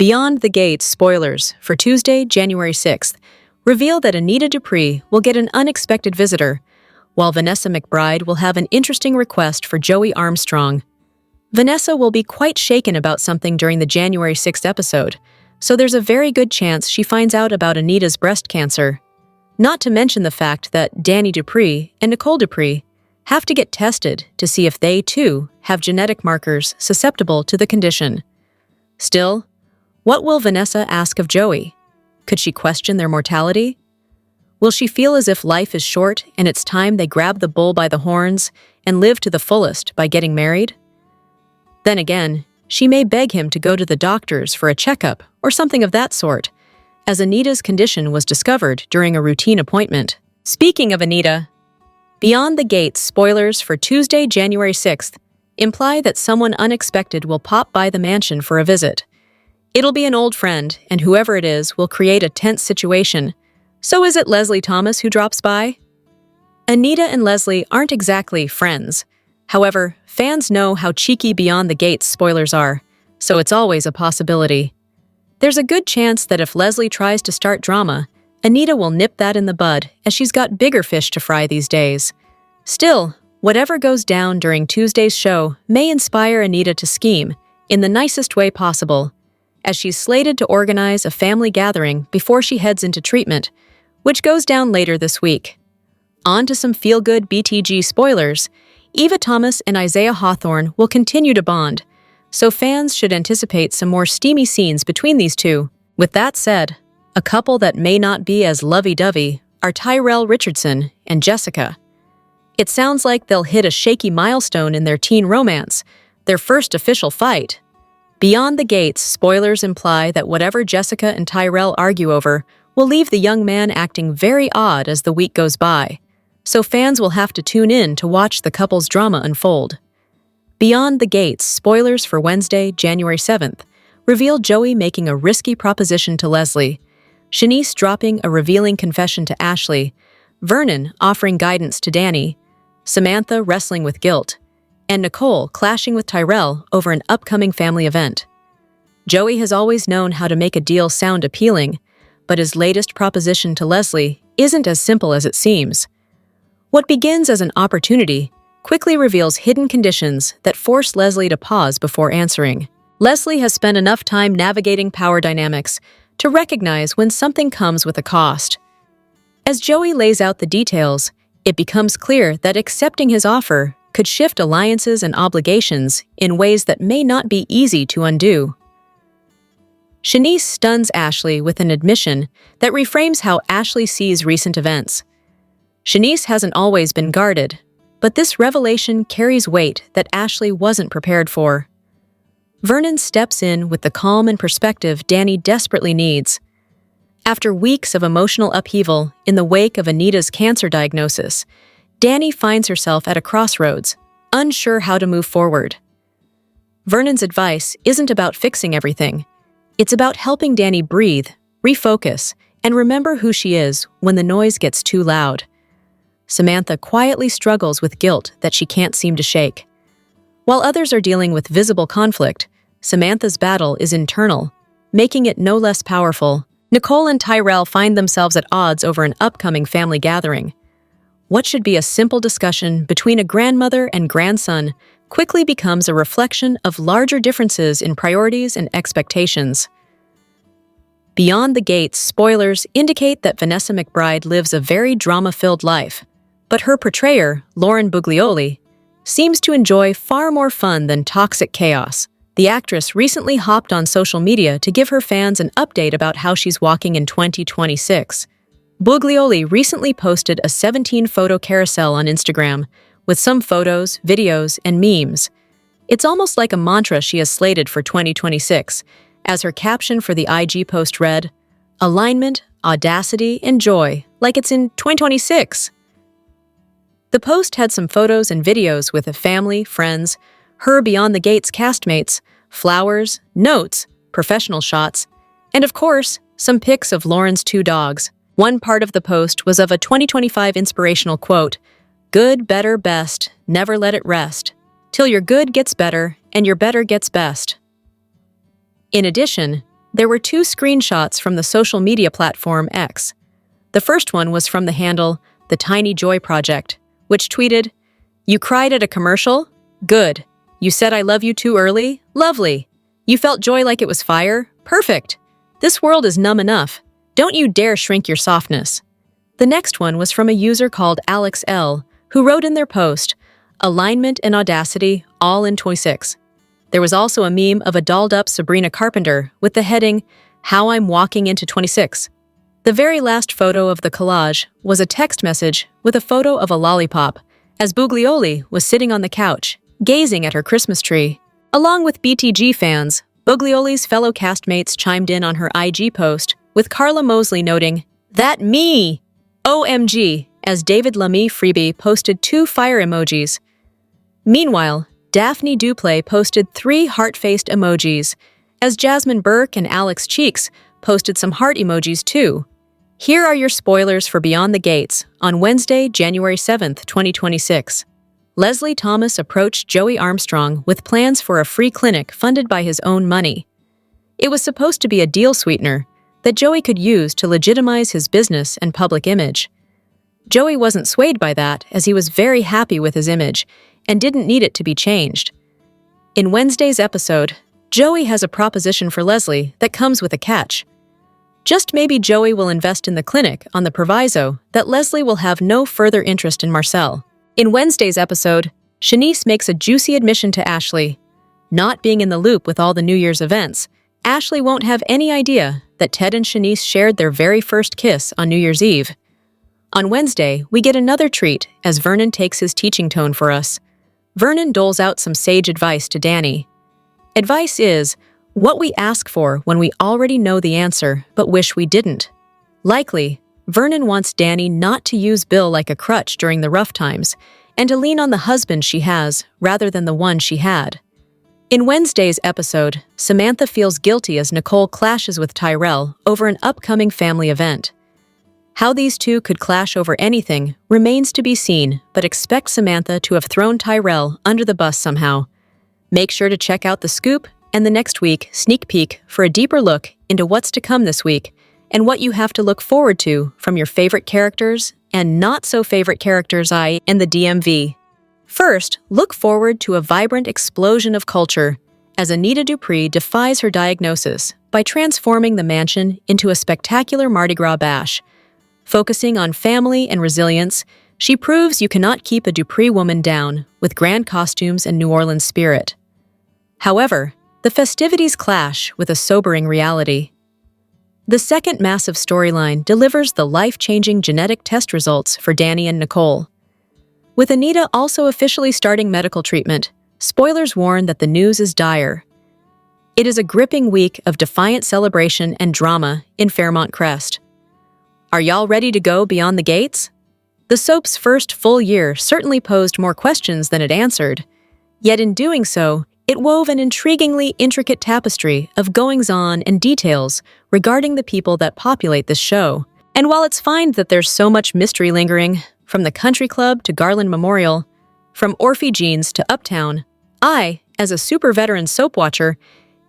Beyond the Gates spoilers for Tuesday, January 6th reveal that Anita Dupree will get an unexpected visitor, while Vanessa McBride will have an interesting request for Joey Armstrong. Vanessa will be quite shaken about something during the January 6th episode, so there's a very good chance she finds out about Anita's breast cancer. Not to mention the fact that Danny Dupree and Nicole Dupree have to get tested to see if they, too, have genetic markers susceptible to the condition. Still, what will Vanessa ask of Joey? Could she question their mortality? Will she feel as if life is short and it's time they grab the bull by the horns and live to the fullest by getting married? Then again, she may beg him to go to the doctors for a checkup or something of that sort, as Anita's condition was discovered during a routine appointment. Speaking of Anita, Beyond the Gates spoilers for Tuesday, January 6th imply that someone unexpected will pop by the mansion for a visit. It'll be an old friend, and whoever it is will create a tense situation. So is it Leslie Thomas who drops by? Anita and Leslie aren't exactly friends. However, fans know how cheeky Beyond the Gates spoilers are, so it's always a possibility. There's a good chance that if Leslie tries to start drama, Anita will nip that in the bud, as she's got bigger fish to fry these days. Still, whatever goes down during Tuesday's show may inspire Anita to scheme, in the nicest way possible, as she's slated to organize a family gathering before she heads into treatment, which goes down later this week. On to some feel-good BTG spoilers. Eva Thomas and Isaiah Hawthorne will continue to bond, so fans should anticipate some more steamy scenes between these two. With that said, a couple that may not be as lovey-dovey are Tyrell Richardson and Jessica. It sounds like they'll hit a shaky milestone in their teen romance, their first official fight. Beyond the Gates spoilers imply that whatever Jessica and Tyrell argue over will leave the young man acting very odd as the week goes by, so fans will have to tune in to watch the couple's drama unfold. Beyond the Gates spoilers for Wednesday, January 7th reveal Joey making a risky proposition to Leslie, Shanice dropping a revealing confession to Ashley, Vernon offering guidance to Danny, Samantha wrestling with guilt, and Nicole clashing with Tyrell over an upcoming family event. Joey has always known how to make a deal sound appealing, but his latest proposition to Leslie isn't as simple as it seems. What begins as an opportunity quickly reveals hidden conditions that force Leslie to pause before answering. Leslie has spent enough time navigating power dynamics to recognize when something comes with a cost. As Joey lays out the details, it becomes clear that accepting his offer could shift alliances and obligations in ways that may not be easy to undo. Shanice stuns Ashley with an admission that reframes how Ashley sees recent events. Shanice hasn't always been guarded, but this revelation carries weight that Ashley wasn't prepared for. Vernon steps in with the calm and perspective Danny desperately needs. After weeks of emotional upheaval in the wake of Anita's cancer diagnosis, Danny finds herself at a crossroads, unsure how to move forward. Vernon's advice isn't about fixing everything. It's about helping Danny breathe, refocus, and remember who she is when the noise gets too loud. Samantha quietly struggles with guilt that she can't seem to shake. While others are dealing with visible conflict, Samantha's battle is internal, making it no less powerful. Nicole and Tyrell find themselves at odds over an upcoming family gathering. What should be a simple discussion between a grandmother and grandson quickly becomes a reflection of larger differences in priorities and expectations. Beyond the Gates spoilers indicate that Vanessa McBride lives a very drama-filled life, but her portrayer, Lauren Buglioli, seems to enjoy far more fun than toxic chaos. The actress recently hopped on social media to give her fans an update about how she's walking in 2026. Buglioli recently posted a 17-photo carousel on Instagram, with some photos, videos, and memes. It's almost like a mantra she has slated for 2026, as her caption for the IG post read, "Alignment, audacity, and joy, like it's in 2026." The post had some photos and videos with a family, friends, her Beyond the Gates castmates, flowers, notes, professional shots, and of course, some pics of Lauren's 2 dogs. One part of the post was of a 2025 inspirational quote, "Good, better, best, never let it rest, till your good gets better and your better gets best." In addition, There were two screenshots from the social media platform X. The first one was from the handle The Tiny Joy Project, which tweeted, "You cried at a commercial? Good. You said I love you too early? Lovely. You felt joy like it was fire? Perfect. This world is numb enough. Don't you dare shrink your softness." The next one was from a user called Alex L, who wrote in their post, "Alignment and audacity, all in 26. There was also a meme of a dolled-up Sabrina Carpenter with the heading, "How I'm walking into 26. The very last photo of the collage was a text message with a photo of a lollipop, as Buglioli was sitting on the couch, gazing at her Christmas tree. Along with BTG fans, Buglioli's fellow castmates chimed in on her IG post, with Carla Mosley noting, "That me! OMG!" as David Lamy Freebie posted 2 fire emojis. Meanwhile, Daphne Duplay posted 3 heart-faced emojis, as Jasmine Burke and Alex Cheeks posted some heart emojis too. Here are your spoilers for Beyond the Gates on Wednesday, January 7th, 2026. Leslie Thomas approached Joey Armstrong with plans for a free clinic funded by his own money. It was supposed to be a deal sweetener that Joey could use to legitimize his business and public image. Joey wasn't swayed by that, as he was very happy with his image and didn't need it to be changed. In Wednesday's episode, Joey has a proposition for Leslie that comes with a catch. Just maybe Joey will invest in the clinic on the proviso that Leslie will have no further interest in Marcel. In Wednesday's episode, Shanice makes a juicy admission to Ashley. Not being in the loop with all the New Year's events, Ashley won't have any idea that Ted and Shanice shared their very first kiss on New Year's Eve. On Wednesday, we get another treat as Vernon takes his teaching tone for us. Vernon doles out some sage advice to Danny. Advice is what we ask for when we already know the answer but wish we didn't. Likely, Vernon wants Danny not to use Bill like a crutch during the rough times and to lean on the husband she has rather than the one she had. In Wednesday's episode, Samantha feels guilty as Nicole clashes with Tyrell over an upcoming family event. How these two could clash over anything remains to be seen, but expect Samantha to have thrown Tyrell under the bus somehow. Make sure to check out The Scoop and the next week sneak peek for a deeper look into what's to come this week and what you have to look forward to from your favorite characters and not-so-favorite characters in the DMV. First, look forward to a vibrant explosion of culture as Anita Dupree defies her diagnosis by transforming the mansion into a spectacular Mardi Gras bash. Focusing on family and resilience, she proves you cannot keep a Dupree woman down with grand costumes and New Orleans spirit. However, the festivities clash with a sobering reality. The second massive storyline delivers the life-changing genetic test results for Danny and Nicole. With Anita also officially starting medical treatment, spoilers warn that the news is dire. It is a gripping week of defiant celebration and drama in Fairmont Crest. Are y'all ready to go beyond the gates? The soap's first full year certainly posed more questions than it answered, yet in doing so, it wove an intriguingly intricate tapestry of goings-on and details regarding the people that populate this show. And while it's fine that there's so much mystery lingering, from the country club to Garland Memorial, from Orphe Jeans to Uptown, I, as a super veteran soap watcher,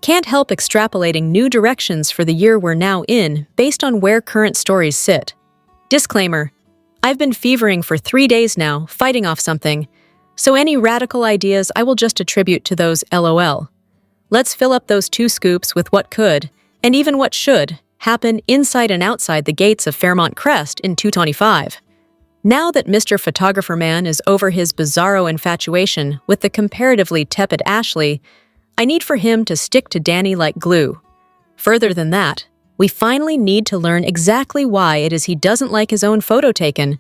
can't help extrapolating new directions for the year we're now in based on where current stories sit. Disclaimer: I've been fevering for 3 days now, fighting off something, so any radical ideas I will just attribute to those LOL. Let's fill up those 2 scoops with what could, and even what should, happen inside and outside the gates of Fairmont Crest in 225. Now that Mr. Photographer Man is over his bizarro infatuation with the comparatively tepid Ashley, I need for him to stick to Danny like glue. Further than that, we finally need to learn exactly why it is he doesn't like his own photo taken.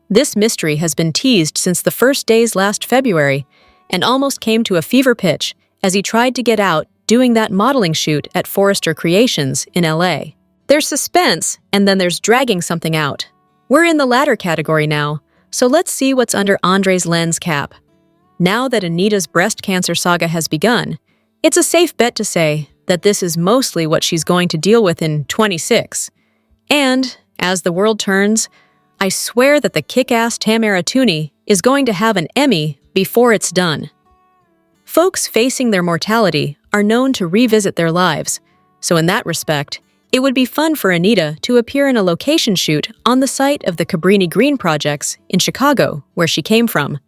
This mystery has been teased since the first days last February and almost came to a fever pitch as he tried to get out doing that modeling shoot at Forrester Creations in LA. There's suspense, and then there's dragging something out. We're in the latter category now, so let's see what's under Andre's lens cap. Now that Anita's breast cancer saga has begun, it's a safe bet to say that this is mostly what she's going to deal with in 26. And, as the world turns, I swear that the kick-ass Tamara Tooney is going to have an Emmy before it's done. Folks facing their mortality are known to revisit their lives, So in that respect, it would be fun for Anita to appear in a location shoot on the site of the Cabrini Green projects in Chicago, where she came from.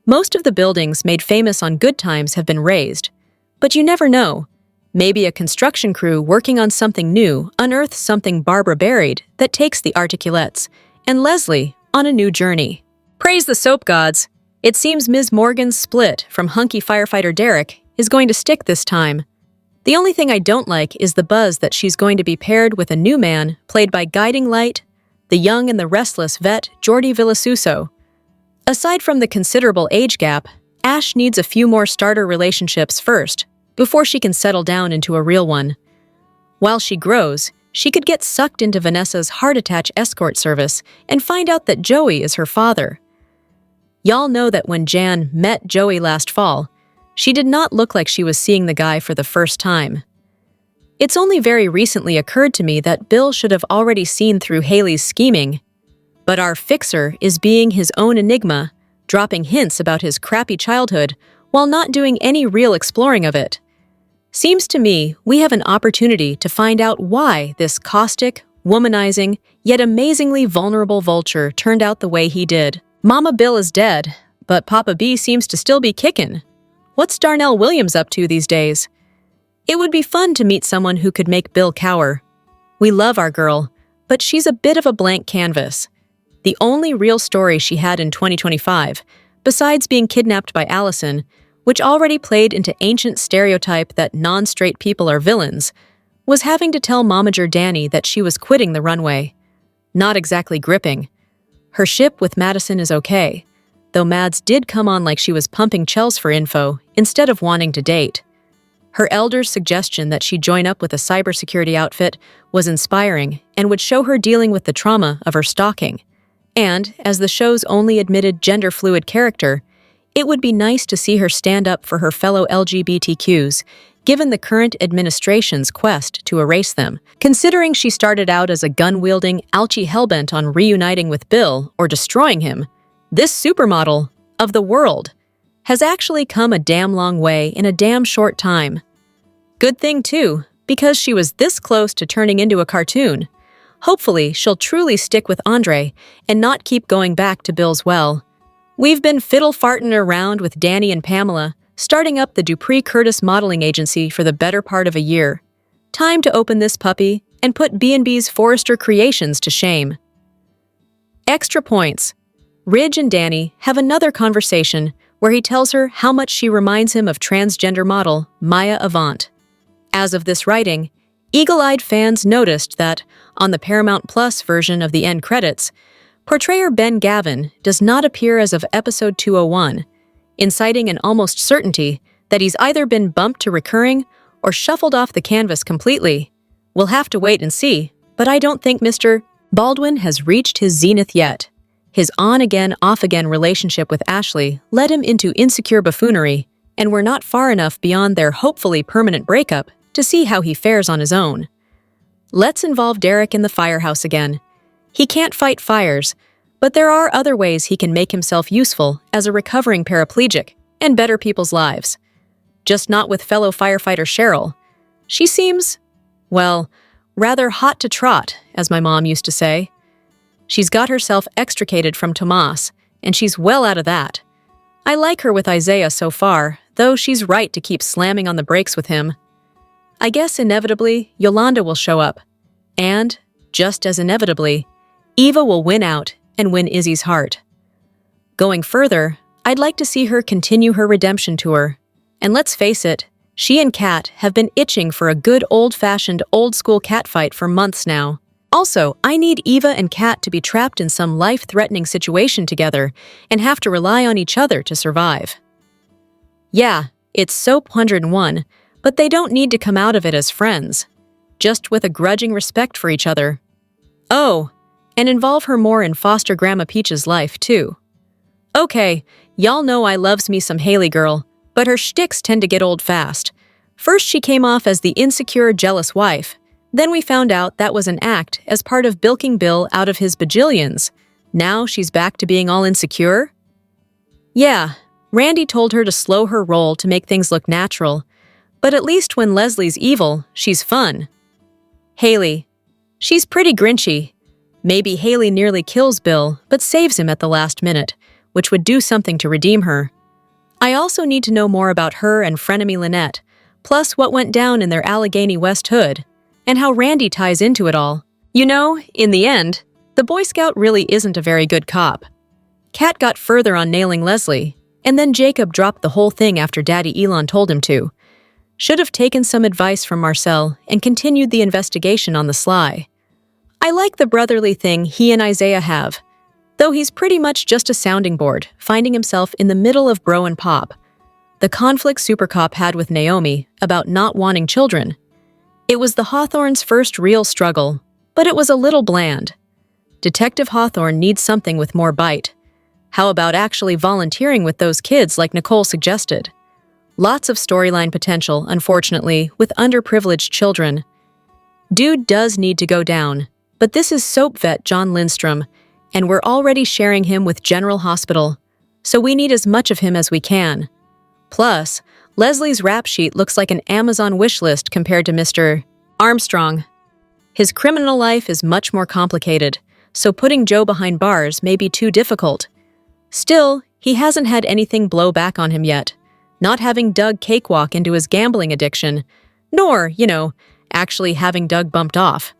Most of the buildings made famous on Good Times have been razed, but you never know. Maybe a construction crew working on something new unearths something Barbara buried that takes the Articulates and Leslie on a new journey. Praise the soap gods! It seems Ms. Morgan's split from hunky firefighter Derek is going to stick this time. The only thing I don't like is the buzz that she's going to be paired with a new man played by Guiding Light, the young and the restless vet Jordi Villasuso. Aside from the considerable age gap, Ash needs a few more starter relationships first, before she can settle down into a real one. While she grows, she could get sucked into Vanessa's heart-attach escort service and find out that Joey is her father. Y'all know that when Jan met Joey last fall, she did not look like she was seeing the guy for the first time. It's only very recently occurred to me that Bill should have already seen through Haley's scheming, but our fixer is being his own enigma, dropping hints about his crappy childhood while not doing any real exploring of it. Seems to me we have an opportunity to find out why this caustic, womanizing, yet amazingly vulnerable vulture turned out the way he did. Mama Bill is dead, but Papa B seems to still be kicking. What's Darnell Williams up to these days? It would be fun to meet someone who could make Bill cower. We love our girl, but she's a bit of a blank canvas. The only real story she had in 2025, besides being kidnapped by Allison, which already played into ancient stereotype that non-straight people are villains, was having to tell Momager Danny that she was quitting the runway. Not exactly gripping. Her ship with Madison is okay, though Mads did come on like she was pumping Chels for info instead of wanting to date. Her elder's suggestion that she join up with a cybersecurity outfit was inspiring and would show her dealing with the trauma of her stalking. And, as the show's only admitted gender-fluid character, it would be nice to see her stand up for her fellow LGBTQs, given the current administration's quest to erase them. Considering she started out as a gun-wielding Alchie hellbent on reuniting with Bill or destroying him, this supermodel of the world has actually come a damn long way in a damn short time. Good thing, too, because she was this close to turning into a cartoon. Hopefully, she'll truly stick with Andre and not keep going back to Bill's well. We've been fiddle-farting around with Danny and Pamela, starting up the Dupree Curtis modeling agency for the better part of a year. Time to open this puppy and put B&B's Forrester Creations to shame. Extra points. Ridge and Danny have another conversation where he tells her how much she reminds him of transgender model Maya Avant. As of this writing, eagle-eyed fans noticed that, on the Paramount Plus version of the end credits, portrayer Ben Gavin does not appear as of episode 201, inciting an almost certainty that he's either been bumped to recurring or shuffled off the canvas completely. We'll have to wait and see, but I don't think Mr. Baldwin has reached his zenith yet. His on-again, off-again relationship with Ashley led him into insecure buffoonery, and we're not far enough beyond their hopefully permanent breakup to see how he fares on his own. Let's involve Derek in the firehouse again. He can't fight fires, but there are other ways he can make himself useful as a recovering paraplegic and better people's lives. Just not with fellow firefighter Cheryl. She seems, well, rather hot to trot, as my mom used to say. She's got herself extricated from Tomas, and she's well out of that. I like her with Isaiah so far, though she's right to keep slamming on the brakes with him. I guess inevitably, Yolanda will show up. And, just as inevitably, Eva will win out and win Izzy's heart. Going further, I'd like to see her continue her redemption tour. And let's face it, she and Kat have been itching for a good old-fashioned old-school catfight for months now. Also, I need Eva and Kat to be trapped in some life-threatening situation together and have to rely on each other to survive. Yeah, it's Soap 101, but they don't need to come out of it as friends, just with a grudging respect for each other. Oh, and involve her more in foster Grandma Peach's life, too. Okay, y'all know I loves me some Haley girl, but her shticks tend to get old fast. First she came off as the insecure, jealous wife. Then we found out that was an act as part of bilking Bill out of his bajillions. Now she's back to being all insecure? Yeah, Randy told her to slow her roll to make things look natural, But at least when Leslie's evil, she's fun. Haley. She's pretty grinchy. Maybe Haley nearly kills Bill, but saves him at the last minute, which would do something to redeem her. I also need to know more about her and frenemy Lynette, plus what went down in their Allegheny West hood, and how Randy ties into it all. You know, in the end, the Boy Scout really isn't a very good cop. Kat got further on nailing Leslie, and then Jacob dropped the whole thing after Daddy Elon told him to. Should have taken some advice from Marcel and continued the investigation on the sly. I like the brotherly thing he and Isaiah have, though he's pretty much just a sounding board, finding himself in the middle of bro and pop. The conflict Supercop had with Naomi about not wanting children. It was the Hawthorne's first real struggle, but it was a little bland. Detective Hawthorne needs something with more bite. How about actually volunteering with those kids like Nicole suggested? Lots of storyline potential, unfortunately, with underprivileged children. Dude does need to go down, but this is soap vet John Lindstrom, and we're already sharing him with General Hospital, so we need as much of him as we can. Plus, Leslie's rap sheet looks like an Amazon wish list compared to Mr. Armstrong. His criminal life is much more complicated, so putting Joe behind bars may be too difficult. Still, he hasn't had anything blow back on him yet, not having Doug cakewalk into his gambling addiction, nor, actually having Doug bumped off.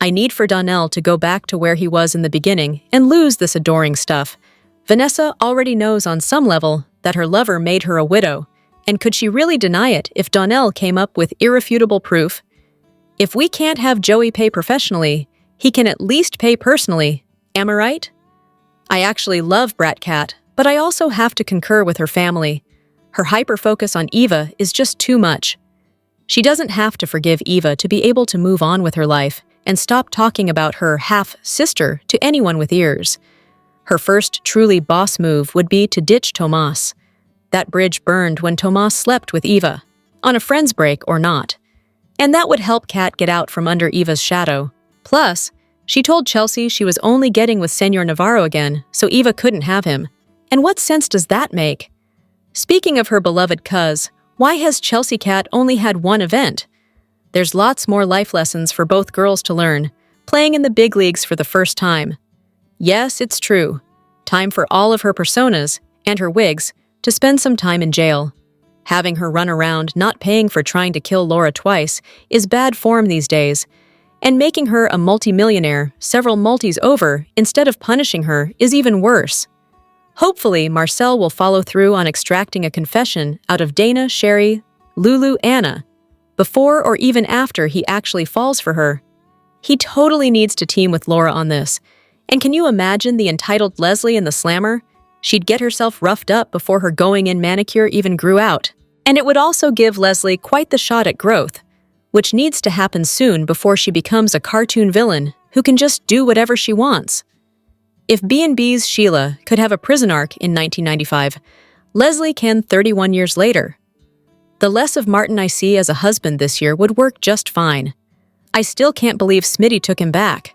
I need for Donnell to go back to where he was in the beginning and lose this adoring stuff. Vanessa already knows on some level that her lover made her a widow, and could she really deny it if Donnell came up with irrefutable proof? If we can't have Joey pay professionally, he can at least pay personally, am I right? I actually love Brat Cat, but I also have to concur with her family. Her hyper-focus on Eva is just too much. She doesn't have to forgive Eva to be able to move on with her life and stop talking about her half-sister to anyone with ears. Her first truly boss move would be to ditch Tomas. That bridge burned when Tomas slept with Eva, on a friend's break or not. And that would help Kat get out from under Eva's shadow. Plus, she told Chelsea she was only getting with Senor Navarro again, so Eva couldn't have him. And what sense does that make? Speaking of her beloved cuz, why has Chelsea Cat only had one event? There's lots more life lessons for both girls to learn, playing in the big leagues for the first time. Yes, it's true. Time for all of her personas, and her wigs, to spend some time in jail. Having her run around not paying for trying to kill Laura twice is bad form these days, and making her a multimillionaire several multis over instead of punishing her is even worse. Hopefully, Marcel will follow through on extracting a confession out of Dana, Sherry, Lulu, Anna, before or even after he actually falls for her. He totally needs to team with Laura on this. And can you imagine the entitled Leslie in the slammer? She'd get herself roughed up before her going-in manicure even grew out. And it would also give Leslie quite the shot at growth, which needs to happen soon before she becomes a cartoon villain who can just do whatever she wants. If B&B's Sheila could have a prison arc in 1995, Leslie can 31 years later. The less of Martin I see as a husband this year would work just fine. I still can't believe Smitty took him back.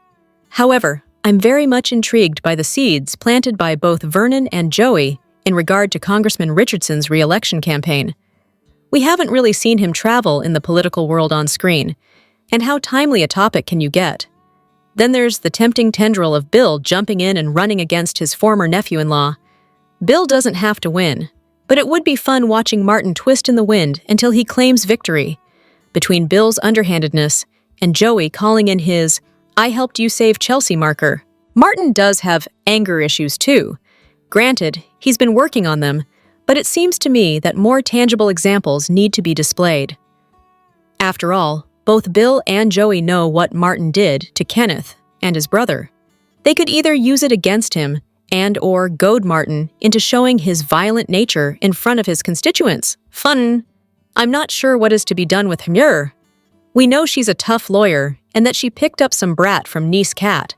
However, I'm very much intrigued by the seeds planted by both Vernon and Joey in regard to Congressman Richardson's re-election campaign. We haven't really seen him travel in the political world on screen, and how timely a topic can you get? Then there's the tempting tendril of Bill jumping in and running against his former nephew-in-law. Bill doesn't have to win, but it would be fun watching Martin twist in the wind until he claims victory. Between Bill's underhandedness and Joey calling in his "I helped you save Chelsea" marker, Martin does have anger issues too. Granted, he's been working on them, but it seems to me that more tangible examples need to be displayed. After all, both Bill and Joey know what Martin did to Kenneth and his brother. They could either use it against him and/or goad Martin into showing his violent nature in front of his constituents. Fun. I'm not sure what is to be done with her. We know she's a tough lawyer and that she picked up some brat from niece Kat.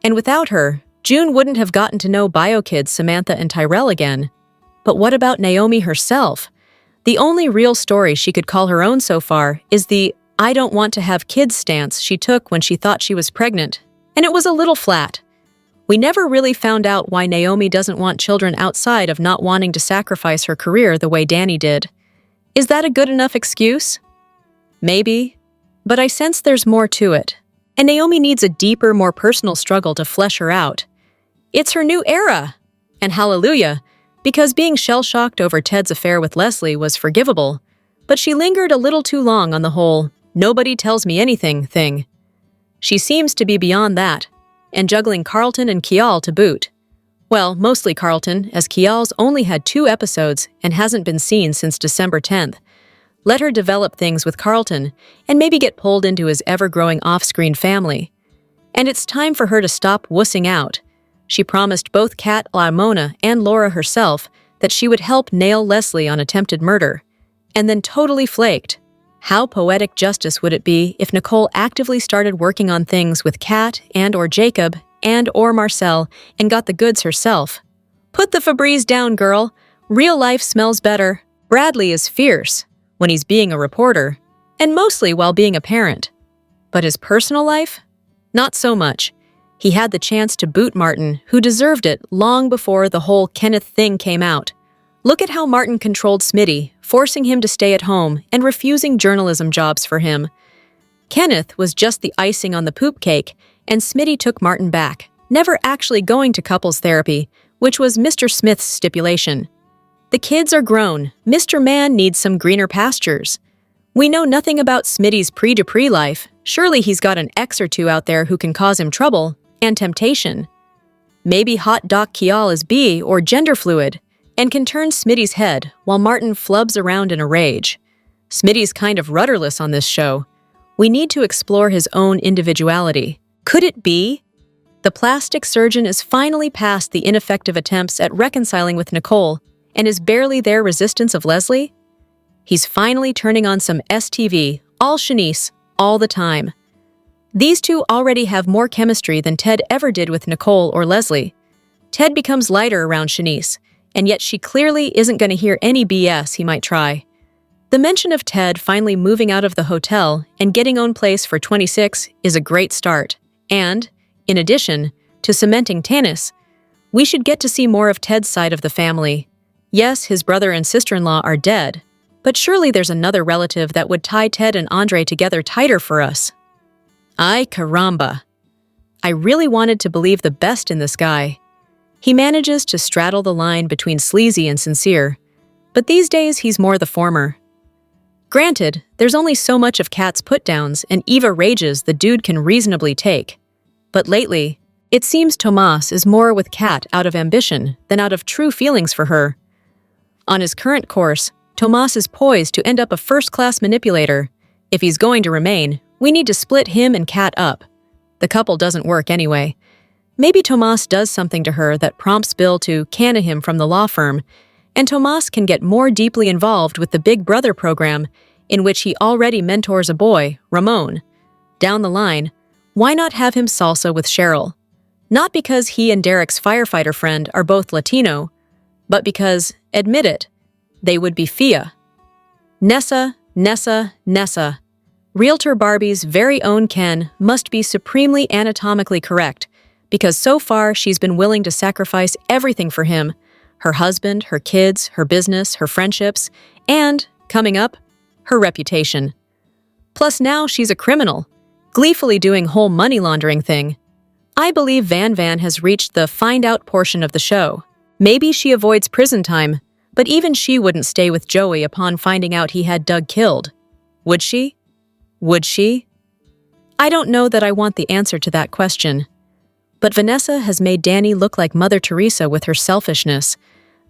And without her, June wouldn't have gotten to know bio kids Samantha and Tyrell again. But what about Naomi herself? The only real story she could call her own so far is the "I don't want to have kids" stance she took when she thought she was pregnant, and it was a little flat. We never really found out why Naomi doesn't want children outside of not wanting to sacrifice her career the way Danny did. Is that a good enough excuse? Maybe, but I sense there's more to it. And Naomi needs a deeper, more personal struggle to flesh her out. It's her new era! And hallelujah, because being shell-shocked over Ted's affair with Leslie was forgivable, but she lingered a little too long on the whole "nobody tells me anything" thing. She seems to be beyond that, and juggling Carlton and Kial to boot. Well, mostly Carlton, as Kial's only had 2 episodes and hasn't been seen since December 10th. Let her develop things with Carlton and maybe get pulled into his ever-growing off-screen family. And it's time for her to stop wussing out. She promised both Kat Lamona and Laura herself that she would help nail Leslie on attempted murder, and then totally flaked. How poetic justice would it be if Nicole actively started working on things with Kat and/or Jacob and/or Marcel and got the goods herself? Put the Febreze down, girl. Real life smells better. Bradley is fierce when he's being a reporter, and mostly while being a parent. But his personal life? Not so much. He had the chance to boot Martin, who deserved it long before the whole Kenneth thing came out. Look at how Martin controlled Smitty, forcing him to stay at home and refusing journalism jobs for him. Kenneth was just the icing on the poop cake, and Smitty took Martin back, never actually going to couples therapy, which was Mr. Smith's stipulation. The kids are grown. Mr. Man needs some greener pastures. We know nothing about Smitty's pre-Dupree life. Surely he's got an ex or two out there who can cause him trouble and temptation. Maybe hot Doc Kial is bi or gender fluid and can turn Smitty's head while Martin flubs around in a rage. Smitty's kind of rudderless on this show. We need to explore his own individuality. Could it be? The plastic surgeon is finally past the ineffective attempts at reconciling with Nicole and is barely their resistance of Leslie? He's finally turning on some STV, all Shanice, all the time. These two already have more chemistry than Ted ever did with Nicole or Leslie. Ted becomes lighter around Shanice, and yet she clearly isn't going to hear any BS he might try. The mention of Ted finally moving out of the hotel and getting own place for 26 is a great start. And, in addition to cementing Tanis, we should get to see more of Ted's side of the family. Yes, his brother and sister-in-law are dead, but surely there's another relative that would tie Ted and Andre together tighter for us. Ay caramba. I really wanted to believe the best in this guy. He manages to straddle the line between sleazy and sincere, but these days he's more the former. Granted, there's only so much of Kat's put-downs and Eva rages the dude can reasonably take. But lately, it seems Tomas is more with Kat out of ambition than out of true feelings for her. On his current course, Tomas is poised to end up a first-class manipulator. If he's going to remain, we need to split him and Kat up. The couple doesn't work anyway. Maybe Tomas does something to her that prompts Bill to canna him from the law firm, and Tomas can get more deeply involved with the Big Brother program, in which he already mentors a boy, Ramon. Down the line, why not have him salsa with Cheryl? Not because he and Derek's firefighter friend are both Latino, but because, admit it, they would be Fia. Nessa. Realtor Barbie's very own Ken must be supremely anatomically correct, because so far she's been willing to sacrifice everything for him: her husband, her kids, her business, her friendships, and, coming up, her reputation. Plus now she's a criminal, gleefully doing whole money laundering thing. I believe Van has reached the find out portion of the show. Maybe she avoids prison time, but even she wouldn't stay with Joey upon finding out he had Doug killed. Would she? Would she? I don't know that I want the answer to that question. But Vanessa has made Danny look like Mother Teresa with her selfishness.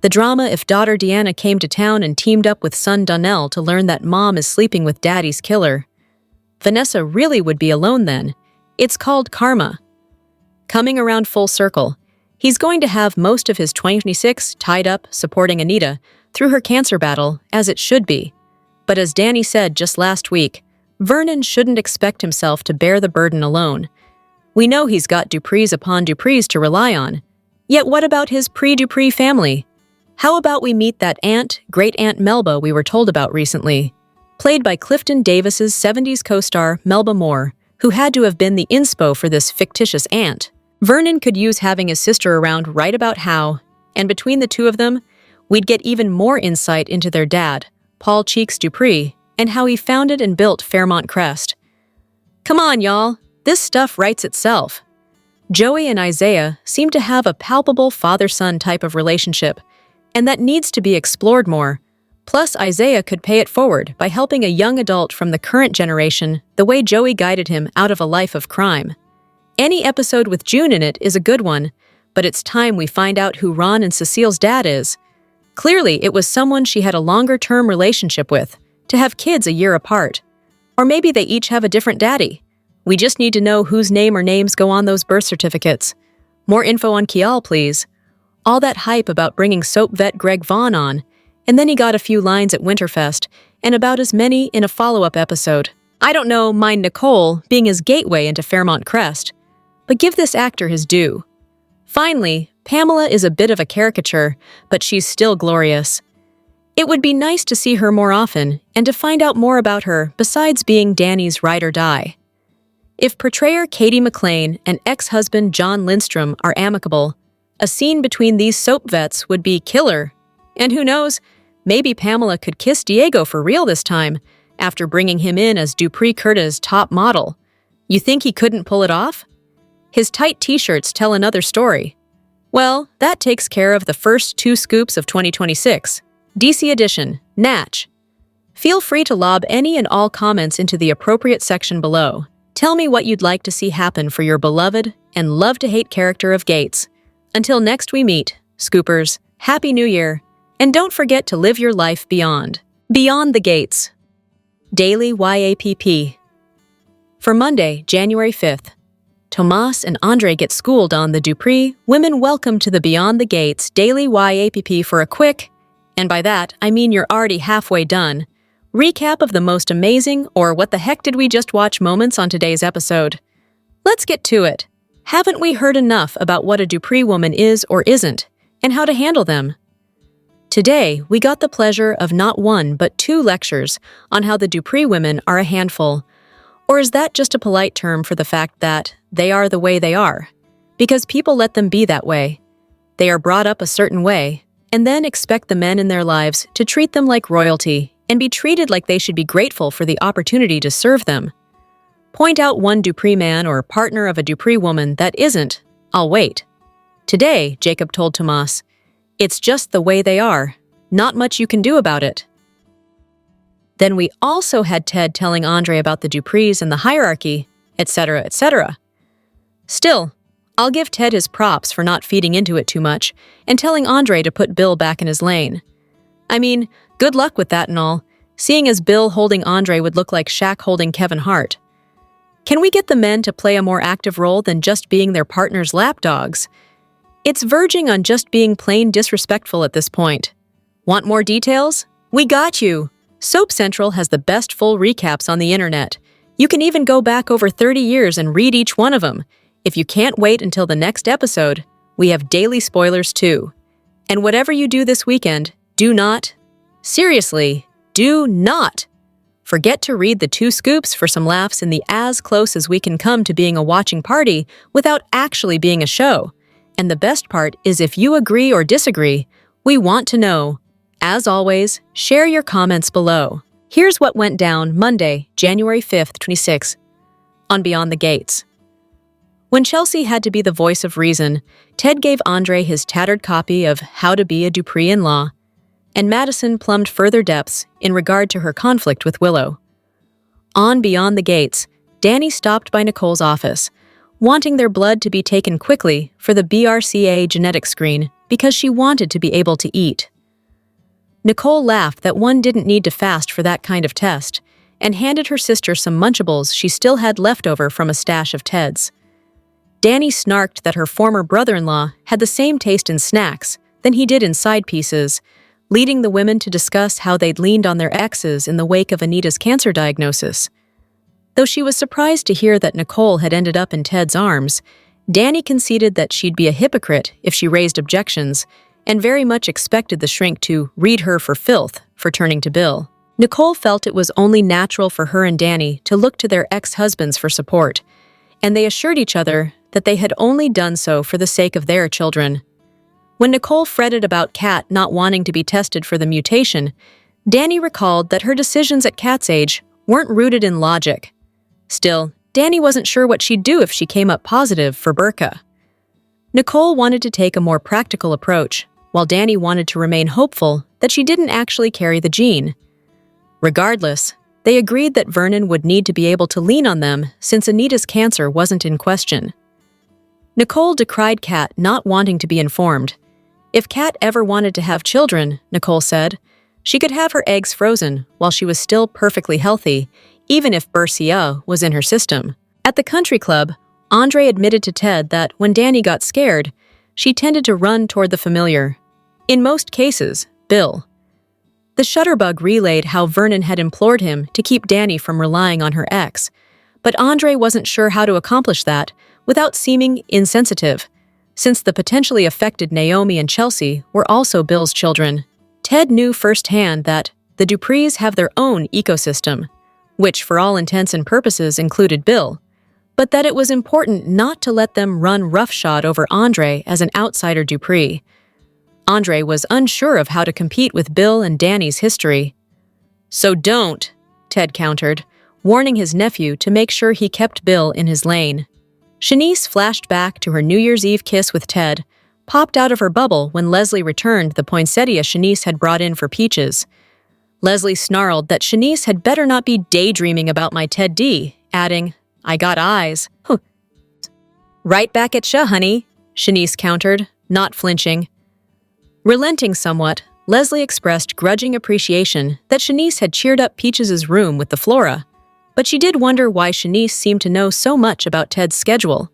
The drama if daughter Deanna came to town and teamed up with son Donnell to learn that mom is sleeping with daddy's killer. Vanessa really would be alone then. It's called karma. Coming around full circle, he's going to have most of his 26 tied up supporting Anita through her cancer battle, as it should be. But as Danny said just last week, Vernon shouldn't expect himself to bear the burden alone. We know he's got Duprees upon Duprees to rely on. Yet what about his pre-Dupree family? How about we meet that aunt, great-aunt Melba we were told about recently? Played by Clifton Davis's 70s co-star Melba Moore, who had to have been the inspo for this fictitious aunt. Vernon could use having his sister around right about how, and between the two of them, we'd get even more insight into their dad, Paul Cheeks Dupree, and how he founded and built Fairmont Crest. Come on, y'all, this stuff writes itself. Joey and Isaiah seem to have a palpable father-son type of relationship, and that needs to be explored more. Plus, Isaiah could pay it forward by helping a young adult from the current generation the way Joey guided him out of a life of crime. Any episode with June in it is a good one, but it's time we find out who Ron and Cecile's dad is. Clearly, it was someone she had a longer-term relationship with, to have kids a year apart. Or maybe they each have a different daddy. We just need to know whose name or names go on those birth certificates. More info on Kial, please. All that hype about bringing soap vet Greg Vaughn on, and then he got a few lines at Winterfest, and about as many in a follow-up episode. I don't know, mind Nicole being his gateway into Fairmont Crest, but give this actor his due. Finally, Pamela is a bit of a caricature, but she's still glorious. It would be nice to see her more often and to find out more about her besides being Danny's ride or die. If portrayer Katie McLean and ex-husband John Lindstrom are amicable, a scene between these soap vets would be killer. And who knows, maybe Pamela could kiss Diego for real this time, after bringing him in as Dupree Curta's top model. You think he couldn't pull it off? His tight t-shirts tell another story. Well, that takes care of the first 2 scoops of 2026. DC Edition, Natch. Feel free to lob any and all comments into the appropriate section below. Tell me what you'd like to see happen for your beloved and love-to-hate character of Gates. Until next we meet, Scoopers, Happy New Year, and don't forget to live your life beyond the gates. Daily YAPP. For Monday, January 5th, Tomas and Andre get schooled on the Dupree Women Welcome to the Beyond the Gates Daily YAPP for a quick, and by that I mean you're already halfway done, recap of the most amazing or what the heck did we just watch moments on today's episode. Let's get to it. Haven't we heard enough about what a Dupree woman is or isn't, and how to handle them? Today, we got the pleasure of not 1 but 2 lectures on how the Dupree women are a handful. Or is that just a polite term for the fact that they are the way they are? Because people let them be that way. They are brought up a certain way, and then expect the men in their lives to treat them like royalty and be treated like they should be grateful for the opportunity to serve them. Point out one Dupree man or partner of a Dupree woman that isn't. I'll wait. Today, Jacob told Tomas, it's just the way they are. Not much you can do about it. Then we also had Ted telling Andre about the Duprees and the hierarchy, etc., etc. Still, I'll give Ted his props for not feeding into it too much and telling Andre to put Bill back in his lane. I mean, good luck with that and all, seeing as Bill holding Andre would look like Shaq holding Kevin Hart. Can we get the men to play a more active role than just being their partner's lapdogs? It's verging on just being plain disrespectful at this point. Want more details? We got you! Soap Central has the best full recaps on the internet. You can even go back over 30 years and read each one of them. If you can't wait until the next episode, we have daily spoilers too. And whatever you do this weekend, do not, seriously, do not forget to read the 2 scoops for some laughs in the as close as we can come to being a watching party without actually being a show. And the best part is if you agree or disagree, we want to know. As always, share your comments below. Here's what went down Monday, January 5th, 26, on Beyond the Gates. When Chelsea had to be the voice of reason, Ted gave Andre his tattered copy of How to Be a Dupree in-Law, and Madison plumbed further depths in regard to her conflict with Willow. On Beyond the Gates, Danny stopped by Nicole's office, wanting their blood to be taken quickly for the BRCA genetic screen because she wanted to be able to eat. Nicole laughed that one didn't need to fast for that kind of test and handed her sister some Munchables she still had left over from a stash of Ted's. Danny snarked that her former brother-in-law had the same taste in snacks than he did in side pieces, leading the women to discuss how they'd leaned on their exes in the wake of Anita's cancer diagnosis. Though she was surprised to hear that Nicole had ended up in Ted's arms, Danny conceded that she'd be a hypocrite if she raised objections, and very much expected the shrink to read her for filth for turning to Bill. Nicole felt it was only natural for her and Danny to look to their ex-husbands for support, and they assured each other that they had only done so for the sake of their children. When Nicole fretted about Kat not wanting to be tested for the mutation, Danny recalled that her decisions at Kat's age weren't rooted in logic. Still, Danny wasn't sure what she'd do if she came up positive for Burka. Nicole wanted to take a more practical approach, while Danny wanted to remain hopeful that she didn't actually carry the gene. Regardless, they agreed that Vernon would need to be able to lean on them since Anita's cancer wasn't in question. Nicole decried Kat not wanting to be informed. If Kat ever wanted to have children, Nicole said, she could have her eggs frozen while she was still perfectly healthy, even if Bercia was in her system. At the country club, Andre admitted to Ted that when Danny got scared, she tended to run toward the familiar. In most cases, Bill. The shutterbug relayed how Vernon had implored him to keep Danny from relying on her ex, but Andre wasn't sure how to accomplish that without seeming insensitive, since the potentially affected Naomi and Chelsea were also Bill's children. Ted knew firsthand that the Duprees have their own ecosystem, which for all intents and purposes included Bill, but that it was important not to let them run roughshod over Andre as an outsider Dupree. Andre was unsure of how to compete with Bill and Danny's history. "So don't," Ted countered, warning his nephew to make sure he kept Bill in his lane. Shanice flashed back to her New Year's Eve kiss with Ted, popped out of her bubble when Leslie returned the poinsettia Shanice had brought in for Peaches. Leslie snarled that Shanice had better not be daydreaming about my Ted D, adding, "I got eyes." Huh. "Right back at ya, honey," Shanice countered, not flinching. Relenting somewhat, Leslie expressed grudging appreciation that Shanice had cheered up Peaches' room with the flora, but she did wonder why Shanice seemed to know so much about Ted's schedule.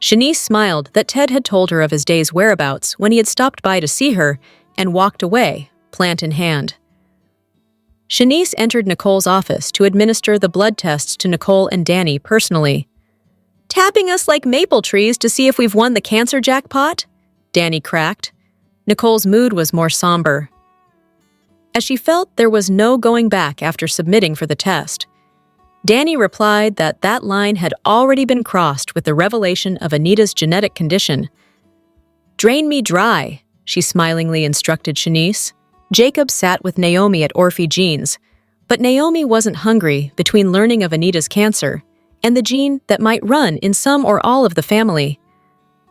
Shanice smiled that Ted had told her of his day's whereabouts when he had stopped by to see her and walked away, plant in hand. Shanice entered Nicole's office to administer the blood tests to Nicole and Danny personally. "Tapping us like maple trees to see if we've won the cancer jackpot?" Danny cracked. Nicole's mood was more somber, as she felt there was no going back after submitting for the test. Danny replied that that line had already been crossed with the revelation of Anita's genetic condition. "Drain me dry," she smilingly instructed Shanice. Jacob sat with Naomi at Orphe Jeans, but Naomi wasn't hungry between learning of Anita's cancer and the gene that might run in some or all of the family.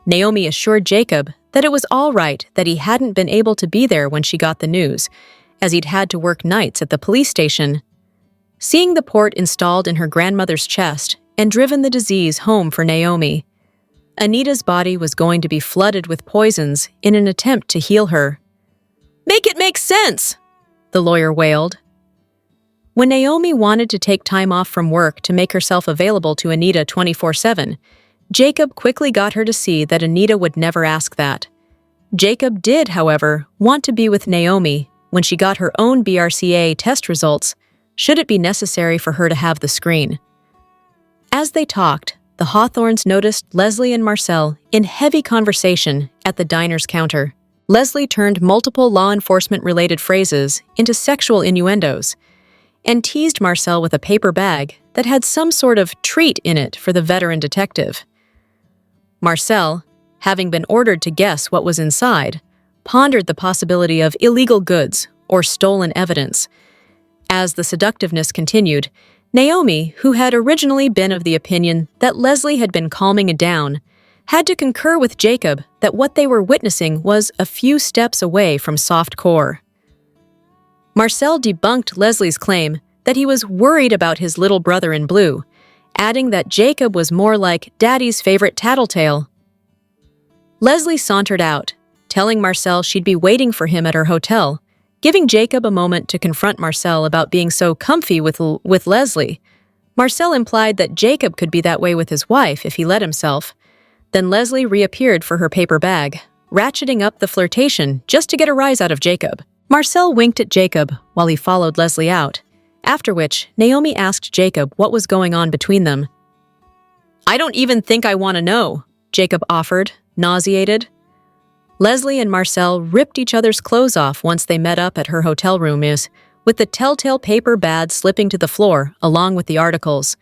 Naomi assured Jacob that it was all right that he hadn't been able to be there when she got the news, as he'd had to work nights at the police station. Seeing the port installed in her grandmother's chest and driven the disease home for Naomi, Anita's body was going to be flooded with poisons in an attempt to heal her. "Make it make sense!" the lawyer wailed. When Naomi wanted to take time off from work to make herself available to Anita 24/7, Jacob quickly got her to see that Anita would never ask that. Jacob did, however, want to be with Naomi when she got her own BRCA test results, should it be necessary for her to have the screen. As they talked, the Hawthorns noticed Leslie and Marcel in heavy conversation at the diner's counter. Leslie turned multiple law enforcement-related phrases into sexual innuendos and teased Marcel with a paper bag that had some sort of treat in it for the veteran detective. Marcel, having been ordered to guess what was inside, pondered the possibility of illegal goods or stolen evidence. As the seductiveness continued, Naomi, who had originally been of the opinion that Leslie had been calming it down, had to concur with Jacob that what they were witnessing was a few steps away from softcore. Marcel debunked Leslie's claim that he was worried about his little brother in blue, adding that Jacob was more like Daddy's favorite tattletale. Leslie sauntered out, telling Marcel she'd be waiting for him at her hotel, giving Jacob a moment to confront Marcel about being so comfy with Leslie. Marcel implied that Jacob could be that way with his wife if he let himself. Then Leslie reappeared for her paper bag, ratcheting up the flirtation just to get a rise out of Jacob. Marcel winked at Jacob while he followed Leslie out, after which Naomi asked Jacob what was going on between them. "I don't even think I want to know," Jacob offered, nauseated. Leslie and Marcel ripped each other's clothes off once they met up at her hotel room, with the telltale paper bag slipping to the floor along with the articles.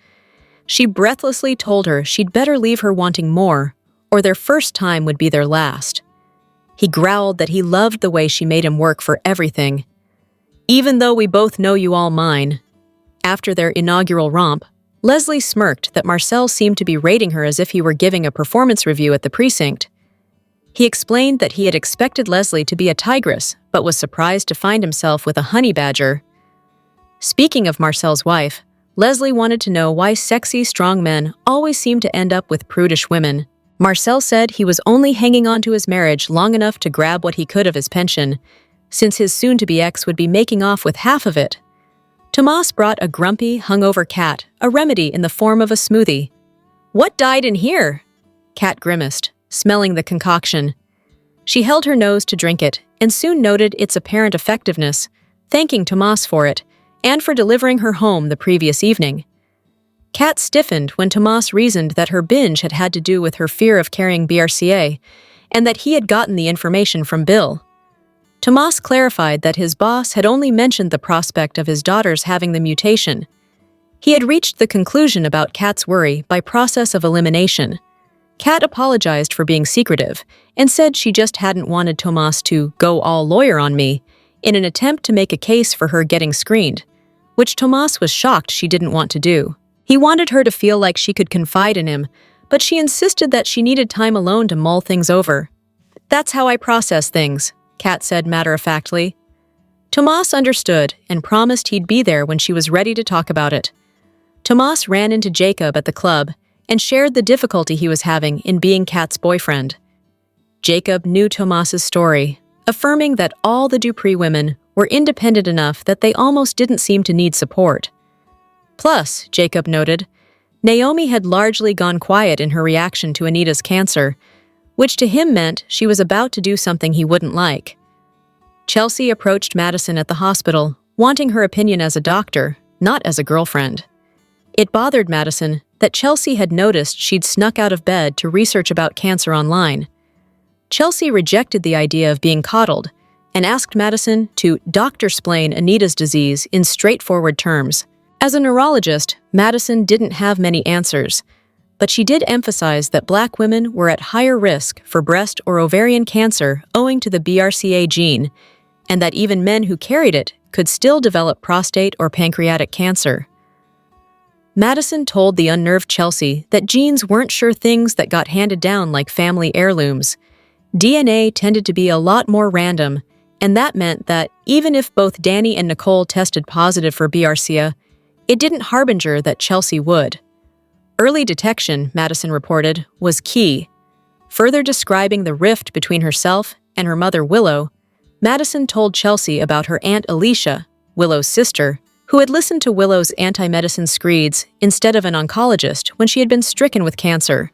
She breathlessly told her she'd better leave her wanting more, or their first time would be their last. He growled that he loved the way she made him work for everything. Even though we both know you all mine. After their inaugural romp, Leslie smirked that Marcel seemed to be rating her as if he were giving a performance review at the precinct. He explained that he had expected Leslie to be a tigress, but was surprised to find himself with a honey badger. Speaking of Marcel's wife, Leslie wanted to know why sexy, strong men always seem to end up with prudish women. Marcel said he was only hanging on to his marriage long enough to grab what he could of his pension, since his soon-to-be ex would be making off with half of it. Tomas brought a grumpy, hungover cat, a remedy in the form of a smoothie. "What died in here?" Cat grimaced, smelling the concoction. She held her nose to drink it and soon noted its apparent effectiveness, thanking Tomas for it and for delivering her home the previous evening. Cat stiffened when Tomas reasoned that her binge had had to do with her fear of carrying BRCA and that he had gotten the information from Bill. Tomas clarified that his boss had only mentioned the prospect of his daughters having the mutation. He had reached the conclusion about Cat's worry by process of elimination. Cat apologized for being secretive and said she just hadn't wanted Tomas to go all lawyer on me in an attempt to make a case for her getting screened, which Tomas was shocked she didn't want to do. He wanted her to feel like she could confide in him, but she insisted that she needed time alone to mull things over. "That's how I process things," Cat said matter-of-factly. Tomas understood and promised he'd be there when she was ready to talk about it. Tomas ran into Jacob at the club and shared the difficulty he was having in being Cat's boyfriend. Jacob knew Tomas's story, affirming that all the Dupree women were independent enough that they almost didn't seem to need support. Plus, Jacob noted, Naomi had largely gone quiet in her reaction to Anita's cancer, which to him meant she was about to do something he wouldn't like. Chelsea approached Madison at the hospital, wanting her opinion as a doctor, not as a girlfriend. It bothered Madison that Chelsea had noticed she'd snuck out of bed to research about cancer online. Chelsea rejected the idea of being coddled and asked Madison to doctor-splain Anita's disease in straightforward terms. As a neurologist, Madison didn't have many answers, but she did emphasize that Black women were at higher risk for breast or ovarian cancer owing to the BRCA gene, and that even men who carried it could still develop prostate or pancreatic cancer. Madison told the unnerved Chelsea that genes weren't sure things that got handed down like family heirlooms. DNA tended to be a lot more random, and that meant that even if both Danny and Nicole tested positive for BRCA, it didn't harbinger that Chelsea would. Early detection, Madison reported, was key. Further describing the rift between herself and her mother Willow, Madison told Chelsea about her Aunt Alicia, Willow's sister, who had listened to Willow's anti-medicine screeds instead of an oncologist when she had been stricken with cancer.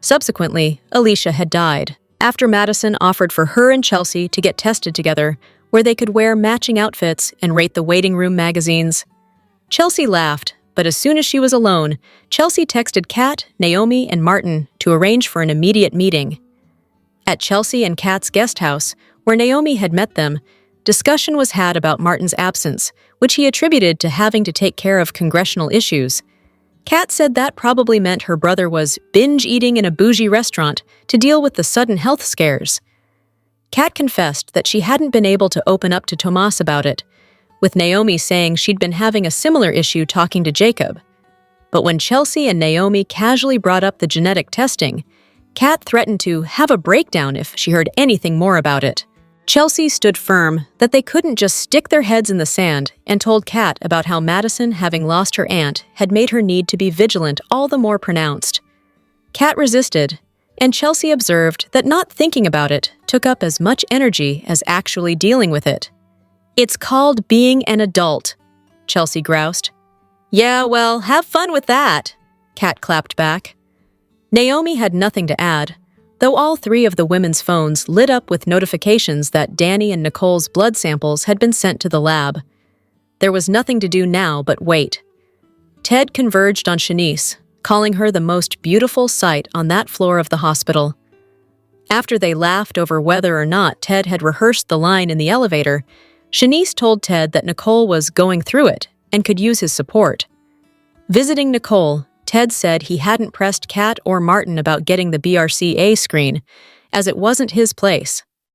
Subsequently, Alicia had died, after Madison offered for her and Chelsea to get tested together, where they could wear matching outfits and rate the waiting room magazines. Chelsea laughed, but as soon as she was alone, Chelsea texted Kat, Naomi, and Martin to arrange for an immediate meeting. At Chelsea and Kat's guest house, where Naomi had met them, discussion was had about Martin's absence, which he attributed to having to take care of congressional issues. Kat said that probably meant her brother was binge-eating in a bougie restaurant to deal with the sudden health scares. Kat confessed that she hadn't been able to open up to Tomas about it, with Naomi saying she'd been having a similar issue talking to Jacob. But when Chelsea and Naomi casually brought up the genetic testing, Kat threatened to have a breakdown if she heard anything more about it. Chelsea stood firm that they couldn't just stick their heads in the sand and told Kat about how Madison, having lost her aunt, had made her need to be vigilant all the more pronounced. Kat resisted, and Chelsea observed that not thinking about it took up as much energy as actually dealing with it. "It's called being an adult," Chelsea groused. "Yeah, well, have fun with that," Kat clapped back. Naomi had nothing to add, though all three of the women's phones lit up with notifications that Danny and Nicole's blood samples had been sent to the lab. There was nothing to do now but wait. Ted converged on Shanice, calling her the most beautiful sight on that floor of the hospital. After they laughed over whether or not Ted had rehearsed the line in the elevator, Shanice told Ted that Nicole was going through it and could use his support. Visiting Nicole, Ted said he hadn't pressed Kat or Martin about getting the BRCA screen, as it wasn't his place.